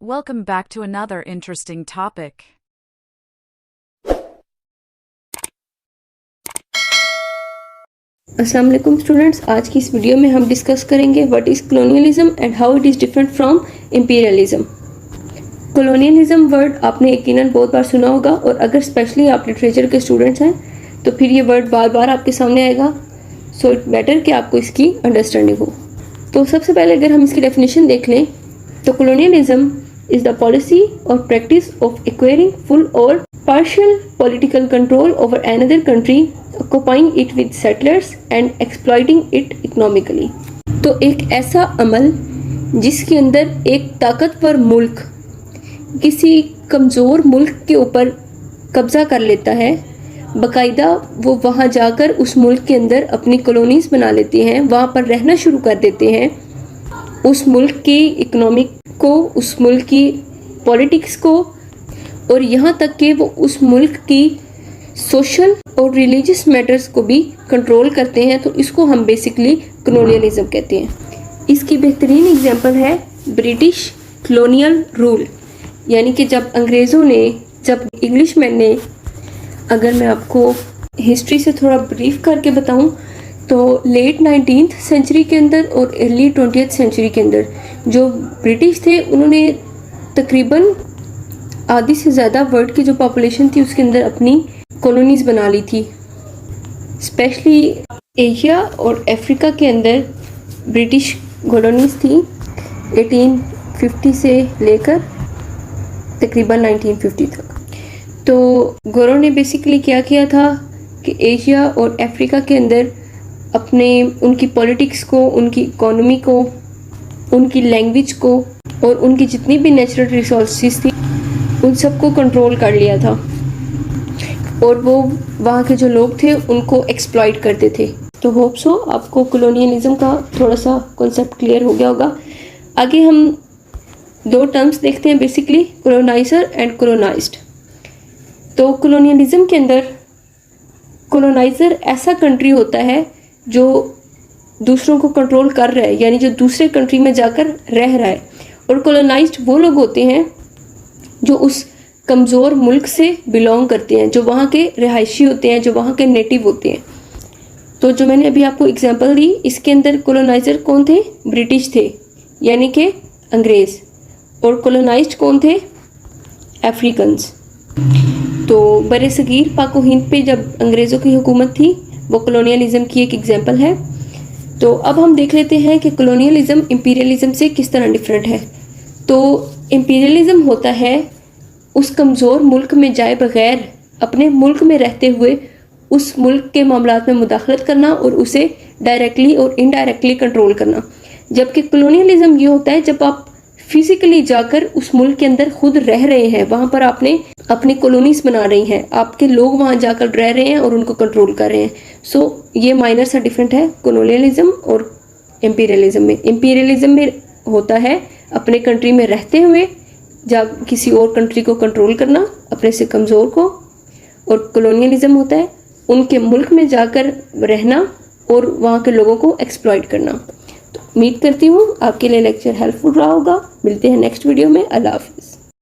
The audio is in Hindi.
Welcome back to another interesting topic. अस्सलाम वालेकुम स्टूडेंट्स, आज की इस वीडियो में हम डिस्कस करेंगे what is colonialism and how it is different from imperialism. Colonialism word आपने यकीनन बहुत बार सुना होगा और अगर स्पेशली आप लिटरेचर के स्टूडेंट्स हैं तो फिर ये वर्ड बार बार आपके सामने आएगा, सो इट बेटर कि आपको इसकी अंडरस्टैंडिंग हो। तो सबसे पहले अगर हम इसकी डेफिनेशन देख लें तो colonialism is the policy or practice of acquiring full or partial political control over another country, occupying it with settlers and exploiting it economically। तो एक ऐसा अमल जिसके अंदर एक ताकतवर मुल्क किसी कमज़ोर मुल्क के ऊपर कब्ज़ा कर लेता है, बाकायदा वो वहाँ जाकर उस मुल्क के अंदर अपनी कॉलोनीज़ बना लेते हैं, वहाँ पर रहना शुरू कर देते हैं, उस मुल्क की इकोनॉमिक को, उस मुल्क की पॉलिटिक्स को और यहाँ तक कि वो उस मुल्क की सोशल और रिलीजियस मैटर्स को भी कंट्रोल करते हैं। तो इसको हम बेसिकली कॉलोनियलिज्म कहते हैं। इसकी बेहतरीन एग्जांपल है ब्रिटिश कॉलोनियल रूल, यानी कि जब अंग्रेज़ों ने, जब इंग्लिशमैन ने, अगर मैं आपको हिस्ट्री से थोड़ा ब्रीफ करके बताऊं तो लेट 19th सेंचुरी के अंदर और अर्ली 20th सेंचुरी के अंदर जो ब्रिटिश थे उन्होंने तकरीबन आधी से ज़्यादा वर्ल्ड की जो पॉपुलेशन थी उसके अंदर अपनी कॉलोनीज़ बना ली थी। स्पेशली एशिया और अफ्रीका के अंदर ब्रिटिश कॉलोनीज़ थी 1850 से लेकर तकरीबन 1950 तक। तो गोरों ने बेसिकली क्या किया था कि एशिया और अफ्रीका के अंदर अपने उनकी पॉलिटिक्स को, उनकी इकोनॉमी को, उनकी लैंग्वेज को और उनकी जितनी भी नेचुरल रिसोर्सेज थी उन सबको कंट्रोल कर लिया था और वो वहाँ के जो लोग थे उनको एक्सप्लॉइट करते थे। तो होप सो आपको कॉलोनियलिज्म का थोड़ा सा कॉन्सेप्ट क्लियर हो गया होगा। आगे हम दो टर्म्स देखते हैं बेसिकली, कॉलोनाइजर एंड कॉलोनाइज्ड। तो कॉलोनियलिज्म के अंदर कॉलोनाइजर ऐसा कंट्री होता है जो दूसरों को कंट्रोल कर रहा है, यानी जो दूसरे कंट्री में जाकर रह रहा है, और कॉलोनाइज्ड वो लोग होते हैं जो उस कमज़ोर मुल्क से बिलोंग करते हैं, जो वहाँ के रिहायशी होते हैं, जो वहाँ के नेटिव होते हैं। तो जो मैंने अभी आपको एग्जांपल दी, इसके अंदर कॉलोनाइजर कौन थे? ब्रिटिश थे, यानी कि अंग्रेज़, और कॉलोनाइज्ड कौन थे? अफ्रीकन्स। तो बरे सगीर पाक हिंद पे जब अंग्रेज़ों की हुकूमत थी वो कॉलोनियलिज्म की एक एग्जांपल है। तो अब हम देख लेते हैं कि कॉलोनियलिज्म इंपीरियलिज्म से किस तरह डिफरेंट है। तो इंपीरियलिज्म होता है उस कमज़ोर मुल्क में जाए बगैर अपने मुल्क में रहते हुए उस मुल्क के मामलात में मुदाखलत करना और उसे डायरेक्टली और इनडायरेक्टली कंट्रोल करना, जबकि कॉलोनियलिज्म ये होता है जब आप फिज़िकली जाकर उस मुल्क के अंदर खुद रह रहे हैं, वहाँ पर आपने अपनी कॉलोनीज बना रही हैं, आपके लोग वहाँ जाकर रह रहे हैं और उनको कंट्रोल कर रहे हैं। सो ये माइनर सा डिफरेंट है कॉलोनियलिज्म और इंपीरियलिज्म में। इंपीरियलिज्म में होता है अपने कंट्री में रहते हुए जब किसी और कंट्री को कंट्रोल करना, अपने से कमज़ोर को, और कॉलोनियलिज्म होता है उनके मुल्क में जाकर रहना और वहाँ के लोगों को एक्सप्लॉइट करना। तो उम्मीद करती हूँ आपके लिए लेक्चर हेल्पफुल रहा होगा। मिलते हैं नेक्स्ट वीडियो में। अल्लाह हाफिज़।